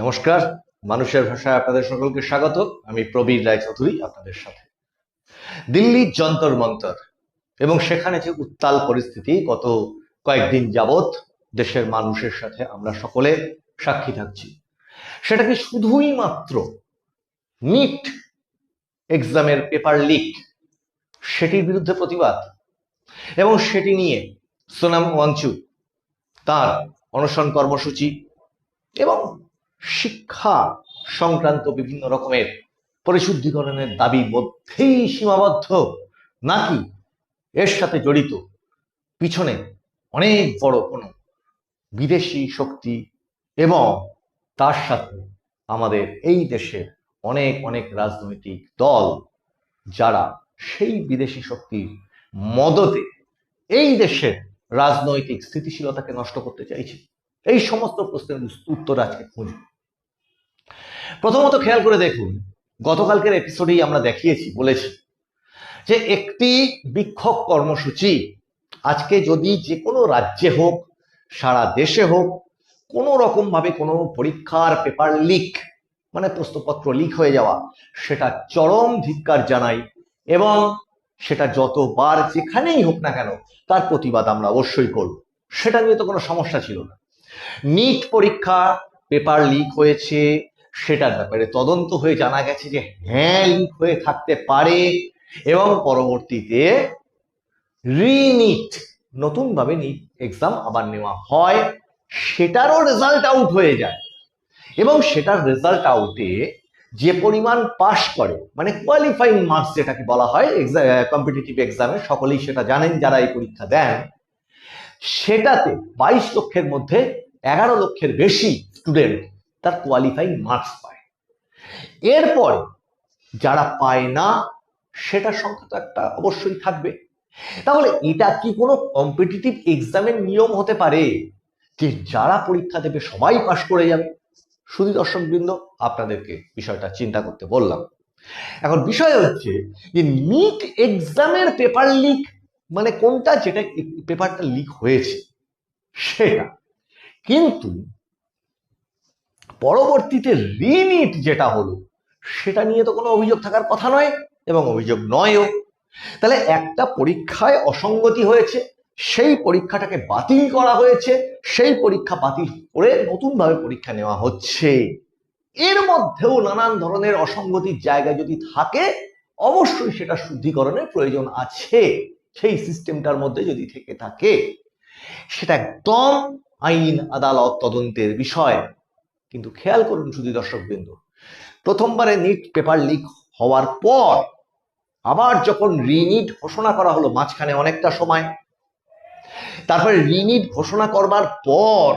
নমস্কার। মানুষের ভাষায় আপনাদের সকলকে স্বাগত। আমি প্রবীর রায়চৌধুরী আপনাদের সাথে। দিল্লির যন্তর মন্তর এবং সেখানে যে উত্তাল পরিস্থিতি গত কয়েকদিন যাবৎ দেশের মানুষের সাথে আমরা সকলে সাক্ষী থাকছি, সেটা কি শুধুই মাত্র নিট এক্সামের পেপার লিক সেটির বিরুদ্ধে প্রতিবাদ এবং সেটি নিয়ে সোনাম ওয়াংচুক তার অনশন কর্মসূচি এবং শিক্ষা সংক্রান্ত বিভিন্ন রকমের পরিশুদ্ধিকরণের দাবির মধ্যেই সীমাবদ্ধ, নাকি এর সাথে জড়িত পিছনে অনেক বড় কোনো বিদেশি শক্তি এবং তার সাথে আমাদের এই দেশের অনেক অনেক রাজনৈতিক দল যারা সেই বিদেশি শক্তির মদতে এই দেশের রাজনৈতিক স্থিতিশীলতাকে নষ্ট করতে চাইছে? এই সমস্ত প্রশ্নের উত্তর আজকে খুঁজব। প্রথমত খেয়াল করে দেখুন, গতকালকের এপিসোডেই আমরা বলেছি যে একটি বিক্ষোভ কর্মসূচি আজকে যদি যে কোনো রাজ্যে হোক, সারা দেশে হোক, কোনো রকম ভাবে কোনো পরীক্ষার পেপার লিক মানে প্রশ্নপত্র লিক হয়ে যাওয়া, সেটা চরম ধিক্কার জানাই এবং সেটা যতবার যেখানেই হোক না কেন তার প্রতিবাদ আমরা অবশ্যই করব। সেটা নিয়ে তো কোনো সমস্যা ছিল না। নিট পরীক্ষা পেপার লিক হয়েছে, সেটার ব্যাপারে তদন্ত হয়ে জানা গেছে যে হ্যাঁ লিক হয়ে থাকতে পারে এবং পরবর্তীতে রিনিট নতুনভাবে নিট এক্সাম আবার নেওয়া হয়, সেটারও রেজাল্ট আউট হয়ে যায় এবং সেটার রেজাল্ট আউটে যে পরিমাণ পাস করে মানে কোয়ালিফাইং মার্কস যেটাকে বলা হয় কম্পিটিটিভ এক্সামে, সকলেই সেটা জানেন যারা এই পরীক্ষা দেন, সেটাতে 22 লক্ষের মধ্যে 11 লক্ষের বেশি স্টুডেন্ট তার কোয়ালিফাইং মার্কস পায়। এরপরে যারা পায় না সেটার সংখ্যা তো একটা অবশ্যই থাকবে। তাহলে এটা কি কোনো কম্পিটিটিভ এক্সামের নিয়ম হতে পারে যে যারা পরীক্ষা দেবে সবাই পাশ করে যাবে? শুধু দর্শকবৃন্দ, আপনাদেরকে বিষয়টা চিন্তা করতে বললাম। এখন বিষয় হচ্ছে যে নিট এক্সামের পেপার লিক মানে কোনটা, যেটা পেপারটা লিক হয়েছে সেটা, কিন্তু পরবর্তীতে রিনিট যেটা হলো সেটা নিয়ে তো কোনো অভিযোগ থাকার কথা নয় এবং অভিযোগ নয়ও। তাহলে একটা পরীক্ষায় অসঙ্গতি হয়েছে, সেই পরীক্ষাটাকে বাতিল করা হয়েছে, সেই পরীক্ষা বাতিল করে নতুনভাবে পরীক্ষা নেওয়া হচ্ছে। এর মধ্যেও নানান ধরনের অসঙ্গতির জায়গা যদি থাকে, অবশ্যই সেটা শুদ্ধিকরণের প্রয়োজন আছে। সেই সিস্টেমটার মধ্যে যদি থেকে থাকে, সেটা একদম আইন আদালত তদন্তের বিষয়। কিন্তু খেয়াল করুন শুধু দর্শকবৃন্দ, প্রথমবারে নিট পেপার লিক হওয়ার পর আবার যখন রিনিট ঘোষণা করা হলো, মাঝখানে অনেকটা সময়, তারপরে রিনিট ঘোষণা করবার পর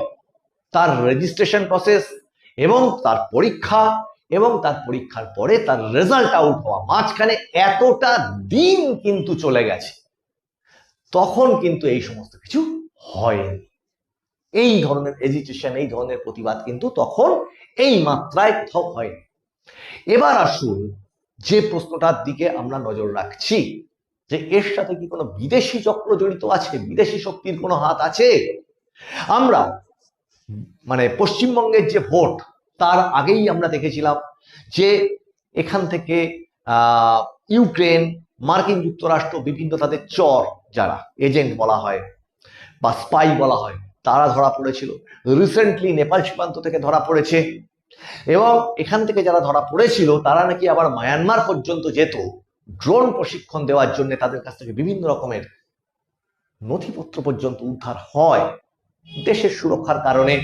তার রেজিস্ট্রেশন প্রসেস এবং তার পরীক্ষা এবং তার পরীক্ষার পরে তার রেজাল্ট আউট হওয়া, মাঝখানে এতটা দিন কিন্তু চলে গেছে, তখন কিন্তু এই সমস্ত কিছু হয়নি। এই ধরনের এজিটেশন, এই ধরনের প্রতিবাদ কিন্তু তখন এই মাত্রায় কোথাও হয়নি। এবার আসুন যে প্রশ্নটার দিকে আমরা নজর রাখছি, যে এর সাথে কি কোনো বিদেশি চক্র জড়িত আছে, বিদেশি শক্তির কোনো হাত আছে? আমরা মানে পশ্চিমবঙ্গের যে ভোট তার আগেই আমরা দেখেছিলাম যে এখান থেকে ইউক্রেন, মার্কিন যুক্তরাষ্ট্র, বিভিন্ন তাদের চর যারা এজেন্ট বলা হয় বা স্পাই বলা হয়, তারা ধরা পড়েছিল। রিসেন্টলি নেপাল সীমান্ত থেকে ধরা পড়েছে এবং এখান থেকে যারা ধরা পড়েছিল তারা নাকি আবার মায়ানমার পর্যন্ত যেত ড্রোন প্রশিক্ষণ দেওয়ার জন্য। তাদের কাছ থেকে বিভিন্ন রকমের নথিপত্র পর্যন্ত উদ্ধার হয় দেশের সুরক্ষার কারণে।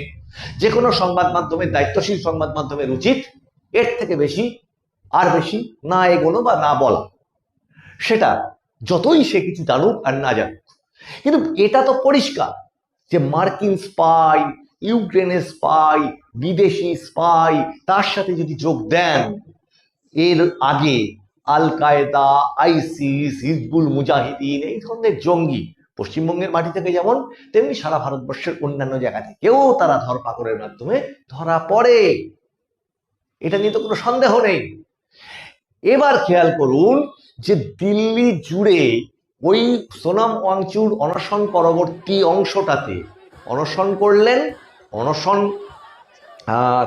যে কোনো সংবাদ মাধ্যমের, দায়িত্বশীল সংবাদ মাধ্যমের উচিত এর থেকে বেশি আর বেশি না এগোনো বা না বলা, সেটা যতই সে কিছু জানুক আর না জানুক। কিন্তু এটা তো পরিষ্কার যে মার্কিন স্পাই, ইউক্রেনের স্পাই, বিদেশি স্পাই, তার সাথে যদি যোগ দেন এর আগে আল কায়দা, আইসিস, হিজবুল মুজাহিদিন, এই ধরনের জঙ্গি পশ্চিমবঙ্গের মাটি থেকে যেমন তেমনি সারা ভারতবর্ষের অন্যান্য জায়গা থেকেও তারা ধরপাকড়ের মাধ্যমে ধরা পড়ে, এটা নিয়ে তো কোনো সন্দেহ নেই। এবার খেয়াল করুন যে দিল্লি জুড়ে ওই সোনাম ওয়াংচুর অনশন পরবর্তী অংশটাতে অনশন করলেন, অনশন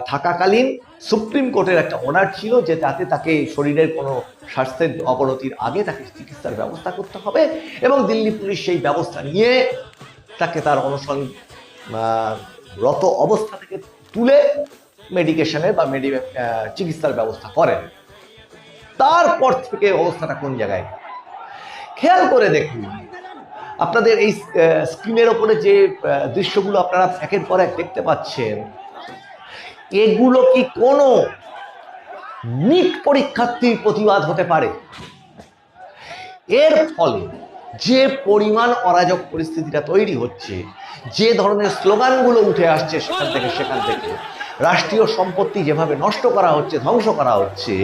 থাকাকালীন সুপ্রিম কোর্টের একটা অর্ডার ছিল যে যাতে তাকে শরীরের কোনো স্বাস্থ্যের অবনতির আগে তাকে চিকিৎসার ব্যবস্থা করতে হবে, এবং দিল্লি পুলিশ সেই ব্যবস্থা নিয়ে তাকে তার রত অবস্থা থেকে তুলে মেডিকেশনের বা চিকিৎসার ব্যবস্থা করেন। তারপর থেকে অবস্থাটা কোন জায়গায় খেয়াল করে দেখুন। আপনাদের এই স্ক্রিনের ওপরে যে দৃশ্যগুলো আপনারা একের পর এক দেখতে পাচ্ছেন, এগুলো কি কোনো নিট পরীক্ষার্থীর প্রতিবাদ হতে পারে? এর ফলে যে পরিমাণ অরাজক পরিস্থিতিটা তৈরি হচ্ছে, যে ধরনের স্লোগানগুলো উঠে আসছে সেখান থেকে রাষ্ট্রীয় সম্পত্তি যেভাবে নষ্ট করা হচ্ছে, ধ্বংস করা হচ্ছে,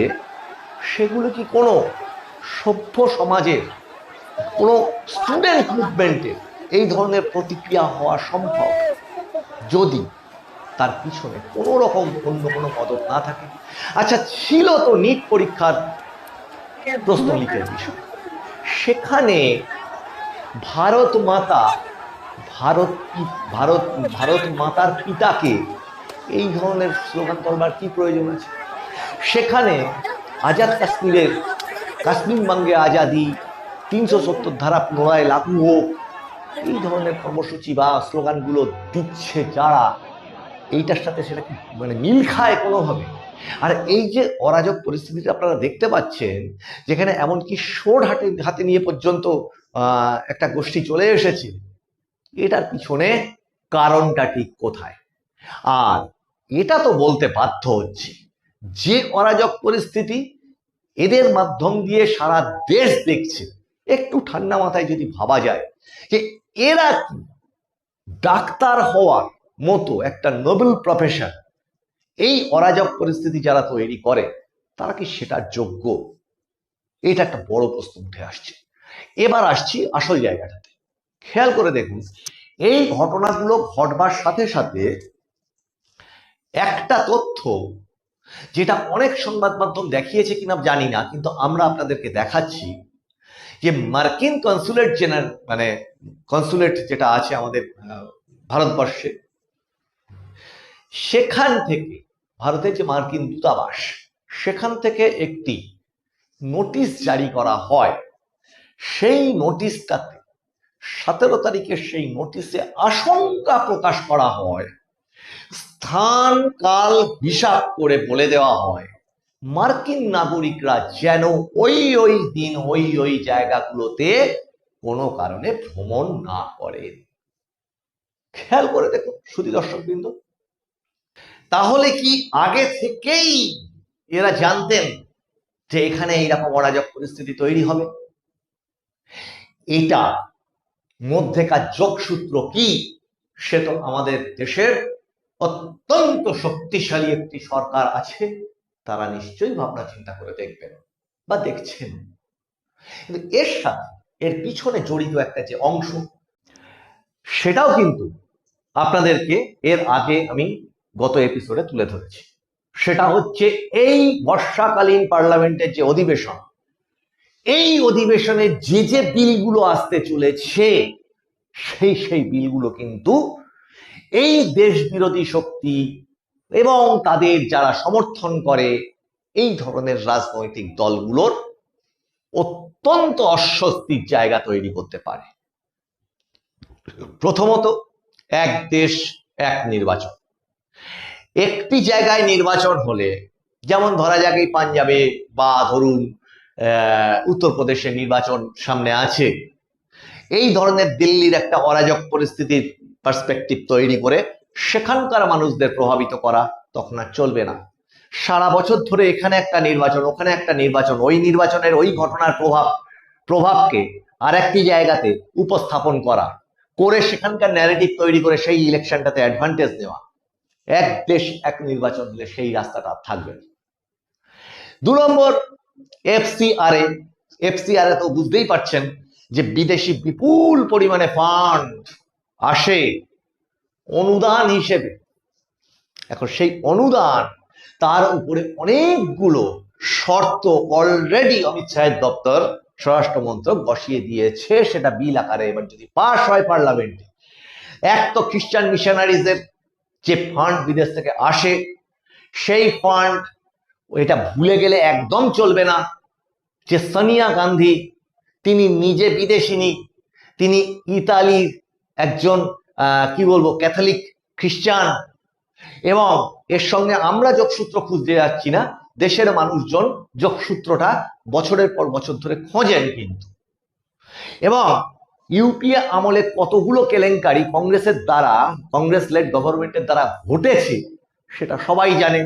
সেগুলো কি কোনো সভ্য সমাজের, কোনো স্টুডেন্ট মুভমেন্টের এই ধরনের প্রতিক্রিয়া হওয়া সম্ভব যদি তার পিছনে কোনো রকম অন্য কোনো মদত না থাকে? আচ্ছা, ছিল তো নিট পরীক্ষার প্রশ্ন লিকের বিষয়, সেখানে ভারত মাতার পিতাকে এই ধরনের স্লোগান করবার কি প্রয়োজন আছে? সেখানে আজাদ কাশ্মীর মাঙ্গে আজাদি, 370 ধারা পুনরায় লাগু হোক, এই ধরনের কর্মসূচি বা স্লোগানগুলো দিচ্ছে যারা, এইটার সাথে সেটা কি মিল খায় কোনোভাবে? আর এই যে অরাজক পরিস্থিতিটা আপনারা দেখতে পাচ্ছেন, যেখানে এমনকি সোড হাতে নিয়ে পর্যন্ত একটা গোষ্ঠী চলে এসেছে, এটার পিছনে কারণটা ঠিক কোথায়? আর এটা তো বলতে বাধ্য হচ্ছে যে অরাজক পরিস্থিতি এদের মাধ্যম দিয়ে সারা দেশ দেখছে, একটু ঠান্ডা মাথায় যদি ভাবা যায় যে এরা কি ডাক্তার হওয়ার মতো একটা নোবেল প্রফেশন এই অরাজক পরিস্থিতি যারা তৈরি করে, তারা কি সেটার যোগ্য? এটা একটা বড় প্রশ্ন উঠে আসছে। এবার আসছি আসল জায়গাটাতে। খেয়াল করে দেখুন, এই ঘটনাগুলো ঘটবার সাথে সাথে একটা তথ্য, যেটা অনেক সংবাদ মাধ্যম দেখিয়েছে কিনা জানি না, কিন্তু আমরা আপনাদেরকে দেখাচ্ছি যে মার্কিন কনসুলেট কনসুলেট যেটা আছে আমাদের ভারতবর্ষে, সেখান থেকে, ভারতের যে মার্কিন দূতাবাস, সেখান থেকে একটি নোটিশ জারি করা হয়। সেই নোটিশটাতে 17 তারিখের সেই নোটিশে আশঙ্কা প্রকাশ করা হয়, স্থান কাল হিসাব করে বলে দেওয়া হয়, মার্কিন নাগরিকরা যেন ওই দিন ওই জায়গাগুলোতে কোনো কারণে ভ্রমণ না করেন। খেয়াল করে দেখুন সুধী দর্শকবৃন্দ, তাহলে কি আগে থেকেই এরা জানতেন যে এখানে এইরকম অরাজক পরিস্থিতি তৈরি হবে? এটা মধ্যেকার যোগসূত্র কি, সে তো আমাদের দেশের অত্যন্ত শক্তিশালী একটি সরকার আছে, তারা নিশ্চয়ই ভাবনা চিন্তা করে দেখবেন বা দেখছেন। কিন্তু এর সাথে এর পিছনে জড়িত একটা যে অংশ, সেটাও কিন্তু আপনাদেরকে এর আগে আমি গত এপিসোডে তুলে ধরেছি। সেটা হচ্ছে এই বর্ষাকালীন পার্লামেন্টের যে অধিবেশন, এই অধিবেশনে যে বিলগুলো আসতে চলেছে, সেই বিলগুলো কিন্তু এই দেশ বিরোধী শক্তি এবং তাদের যারা সমর্থন করে এই ধরনের রাজনৈতিক দলগুলোর অত্যন্ত অস্বস্তির জায়গা তৈরি করতে পারে। প্রথমত, এক দেশ এক নির্বাচন। একটি জায়গায় নির্বাচন হলে, যেমন ধরা যাক এই পাঞ্জাবে বা ধরুন উত্তরপ্রদেশের নির্বাচন সামনে আছে, এই ধরনের দিল্লির একটা অরাজক পরিস্থিতির পার্সপেক্টিভ তৈরি করে সেখানকার মানুষদের প্রভাবিত করা তখন আর চলবে না। সারা বছর ধরে এখানে একটা নির্বাচন, ওখানে একটা নির্বাচন, ওই নির্বাচনের ওই ঘটনার প্রভাবকে আর একটি জায়গাতে উপস্থাপন করে সেখানকার ন্যারেটিভ তৈরি করে সেই ইলেকশনটাতে অ্যাডভান্টেজ দেওয়া। এক দেশ এক নির্বাচন হলে সেই রাস্তাটা থাকবে। 2 নম্বর, এফসিআরএ তো বুঝতেই পারছেন যে বিদেশি বিপুল পরিমাণে ফান্ড আসে অনুদান হিসেবে। এখন সেই অনুদান, তার উপরে অনেকগুলো শর্ত অলরেডি অমিত শাহের দপ্তর, স্বরাষ্ট্র মন্ত্রক বসিয়ে দিয়েছে। সেটা বিল আকারে এবার যদি পাস হয় পার্লামেন্টে, এক তো খ্রিস্টান মিশনারিজের যে ফান্ড বিদেশ থেকে আসে সেই ফান্ড, এটা ভুলে গেলে একদম চলবে না যে সোনিয়া গান্ধী তিনি নিজে বিদেশিনী, তিনি ইতালির একজন কি বলবো ক্যাথলিক খ্রিস্টান, এবং এর সঙ্গে আমরা যোগসূত্র খুঁজতে যাচ্ছি না, দেশের মানুষজন যোগসূত্রটা বছরের পর বছর ধরে খোঁজেন কিন্তু। এবং ইউপিএ আমলে কতগুলো কেলেঙ্কারি কংগ্রেসের দ্বারা, কংগ্রেস লেড গভর্নমেন্টের দ্বারা ঘটেছে সেটা সবাই জানে।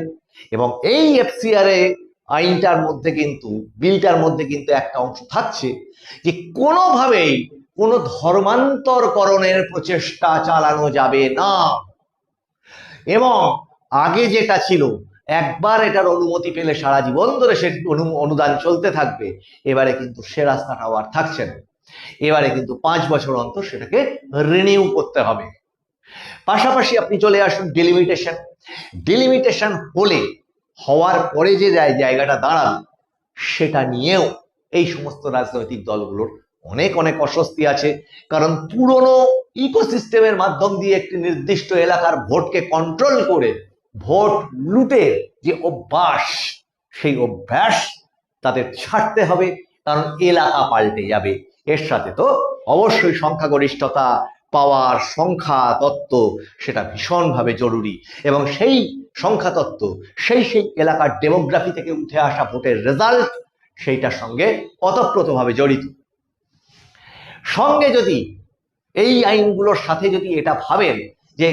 এবং এই এফসিআর আইনটার মধ্যে কিন্তু, বিলটার মধ্যে কিন্তু একটা অংশ থাকছে যে কোনোভাবেই কোনো ধর্মান্তরকরণের প্রচেষ্টা চালানো যাবে না। এবং আগে যেটা ছিল, একবার এটার অনুমতি পেলে সারা জীবন ধরে সে অনুদান চলতে থাকবে, এবারে কিন্তু সে রাস্তাটাও আর থাকছে না। এবারে কিন্তু 5 বছর অন্তর সেটাকে রিনিউ করতে হবে। পাশাপাশি আপনি চলে আসুন ডিলিমিটেশন। ডিলিমিটেশন হওয়ার পরে যে জায়গাটা দাঁড়ান, সেটা নিয়েও এই সমস্ত রাজনৈতিক দলগুলোর অনেক অনেক অস্বস্তি আছে। কারণ পুরনো ইকোসিস্টেমের মাধ্যম দিয়ে একটি নির্দিষ্ট এলাকার ভোটকে কন্ট্রোল করে ভোট লুটের যে অভ্যাস, সেই অভ্যাস তাদের ছাড়তে হবে, কারণ এলাকা পাল্টে যাবে। এর সাথে তো অবশ্যই সংখ্যাগরিষ্ঠতা পাওয়ার সংখ্যা তত্ত্ব, সেটা ভীষণভাবে জরুরি। এবং সেই সংখ্যা তত্ত্ব, সেই এলাকার ডেমোগ্রাফি থেকে উঠে আসা ভোটের রেজাল্ট, সেইটার সঙ্গে ওতপ্রোতভাবে জড়িত। সঙ্গে যদি এই আইনগুলোর সাথে যদি এটা ভাবেন যে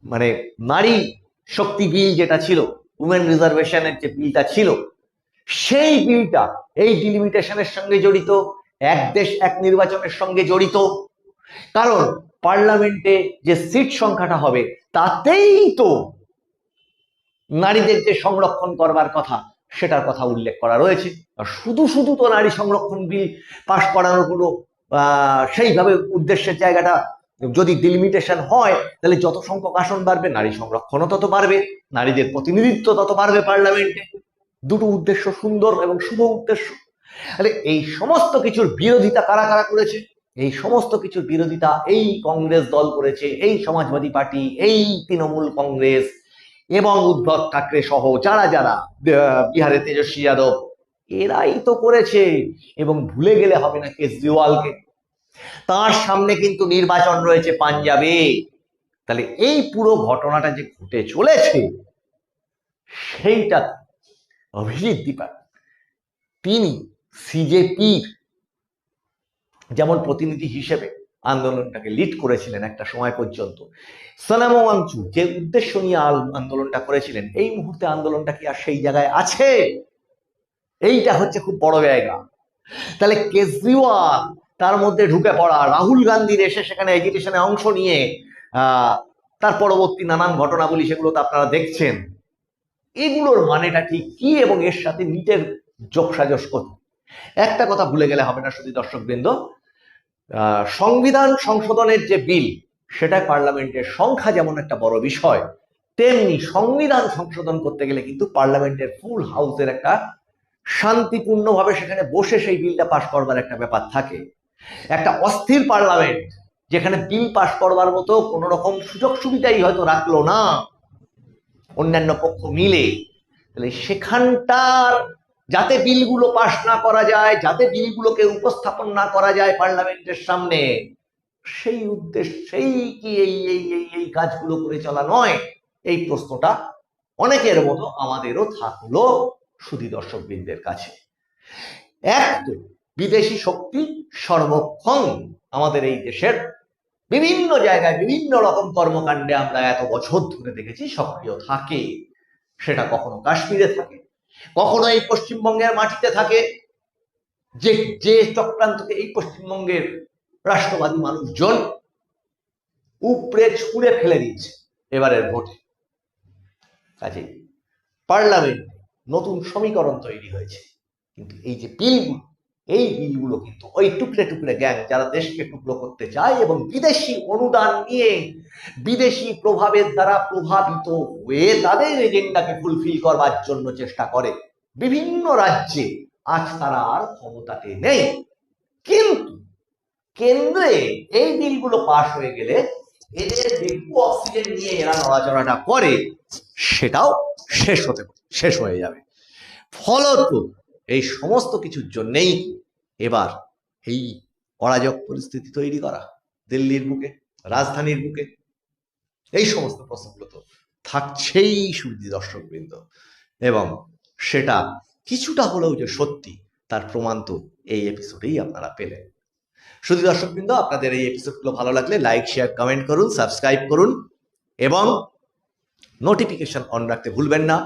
মানে নারী শক্তি বিল যেটা ছিল, উমেন রিজার্ভেশনের যে বিলটা ছিল, সেই বিলটা এই ডিলিমিটেশনের সঙ্গে জড়িত, এক দেশ এক নির্বাচনের সঙ্গে জড়িত। কারণ পার্লামেন্টে যে সিট সংখ্যাটা হবে তাতেই তো নারীদের যে সংরক্ষণ করবার কথা, সেটার কথা উল্লেখ করা রয়েছে। শুধু শুধু তো নারী সংরক্ষণ বিল পাশ করানোর কোনো সেইভাবে উদ্দেশ্যের জায়গাটা, যদি ডিলিমিটেশন হয় তাহলে যত সংখ্যক আসন বাড়বে, নারী সংরক্ষণও তত বাড়বে, নারীদের প্রতিনিধিত্ব তত বাড়বে পার্লামেন্টে। দুটো উদ্দেশ্য সুন্দর এবং শুভ উদ্দেশ্য। তাহলে এই সমস্ত কিছুর বিরোধিতা কারা কারা করেছে? এই সমস্ত কিছুর বিরোধিতা এই কংগ্রেস দল করেছে, এই সমাজবাদী পার্টি, এই তৃণমূল কংগ্রেস এবং উদ্ধব ঠাকরে সহ যারা যারা, বিহারে তেজস্বী যাদব, এরাই তো করেছে। এবং ভুলে গেলে হবে না কেজরিওয়ালকে, তার সামনে কিন্তু নির্বাচন রয়েছে পাঞ্জাবে। তাহলে এই পুরো ঘটনাটা যে ঘটে চলেছে, সেইটা অভিজিৎ দীপান তিনি সিজেপির যেমন প্রতিনিধি হিসেবে আন্দোলনটাকে লিড করেছিলেন একটা সময় পর্যন্ত, সোনাম ওয়াংচু যে উদ্দেশ্য নিয়ে আন্দোলনটা করেছিলেন, এই মুহূর্তে আন্দোলনটা কি আর সেই জায়গায় আছে? এইটা হচ্ছে খুব বড় জায়গা। তাহলে কেজরিওয়াল তার মধ্যে ঢুকে পড়া, রাহুল গান্ধীর এসে সেখানে এজিটেশনে অংশ নিয়ে তার পরবর্তী নানান ঘটনাবলী, সেগুলো তো আপনারা দেখছেন। এগুলোর মানেটা ঠিক কি এবং এর সাথে নিটের যোগসাজশ কত? একটা কথা ভুলে গেলে হবে না শুধু দর্শকবৃন্দ, সংবিধান সংশোধনের যে বিল, সেটা পার্লামেন্টের সংখ্যা যেমন একটা বড় বিষয়, তেমনি সংবিধান সংশোধন করতে গেলে কিন্তু পার্লামেন্টের ফুল হাউসের একটা শান্তিপূর্ণভাবে সেখানে বসে সেই বিলটা পাশ করবার একটা ব্যাপার থাকে। একটা অস্থির পার্লামেন্ট যেখানে বিল পাশ করবার মতো কোন রকম সুযোগ সুবিধাই হয়তো রাখলো না অন্যান্য পক্ষ মিলে, তাহলে সেখানটার যাতে বিলগুলো পাশ না করা যায়, যাতে বিলগুলোকে উপস্থাপন না করা যায় পার্লামেন্টের সামনে, সেই উদ্দেশ্যেই কি এই এই এই এই কাজগুলো করে চলা নয়? এই প্রশ্নটা অনেকের মতো আমাদেরও থাকলো সুধী দর্শকবৃন্দের কাছে। এক তো বিদেশি শক্তি সর্বক্ষণ আমাদের এই দেশের বিভিন্ন জায়গায় বিভিন্ন রকম কর্মকাণ্ডে আমরা এত বছর ধরে দেখেছি সক্রিয় থাকে। সেটা কখনো কাশ্মীরে থাকে, কখনো এই পশ্চিমবঙ্গের মাটিতে থাকে, যে যে চক্রান্তকে এই পশ্চিমবঙ্গের রাষ্ট্রবাদী মানুষজন উপড়ে ছুঁড়ে ফেলে দিচ্ছে এবারের ভোটে। কাজে পার্লামেন্ট নতুন সমীকরণ তৈরি হয়েছে, কিন্তু এই যে বিলগুলো, এই বিলগুলো কিন্তু ওই টুকরে টুকরে গ্যাং যারা দেশকে টুকরো করতে চায় এবং বিদেশি অনুদান নিয়ে বিদেশি প্রভাবের দ্বারা প্রভাবিত হয়ে তাদের এজেন্ডাকে ফুলফিল করবার জন্য চেষ্টা করে বিভিন্ন রাজ্যে, আজ তারা আর ক্ষমতাতে নেই। কিন্তু কেন্দ্রে এই বিলগুলো পাশ হয়ে গেলে এদের একটু অক্সিজেন নিয়ে এরা নড়াচড়াটা করে, সেটাও শেষ হয়ে যাবে। ফলত এই সমস্ত কিছুর জন্যেই এবার এই অরাজক পরিস্থিতি তৈরি করা দিল্লির বুকে, রাজধানীর বুকে। এই সমস্ত প্রশ্নগুলো তো থাকছেই সুধী দর্শকবৃন্দ, এবং সেটা কিছুটা হলেও যে সত্যি তার প্রমাণ তো এই এপিসোডেই আপনারা পেলেন। সুধী দর্শকবৃন্দ, আপনাদের এই এপিসোডগুলো ভালো লাগলে লাইক, শেয়ার, কমেন্ট করুন, সাবস্ক্রাইব করুন এবং নোটিফিকেশন অন রাখতে ভুলবেন না।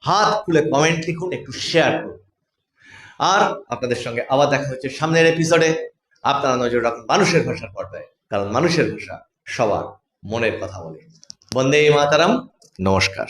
হাত খুলে কমেন্ট লিখুন, একটু শেয়ার করুন। আর আপনাদের সঙ্গে আবার দেখা হচ্ছে সামনের এপিসোডে। আপনারা নজর রাখুন মানুষের ভাষার পর্দায়, কারণ মানুষের ভাষা সবার মনের কথা বলে। বন্দে মাতারাম, নমস্কার।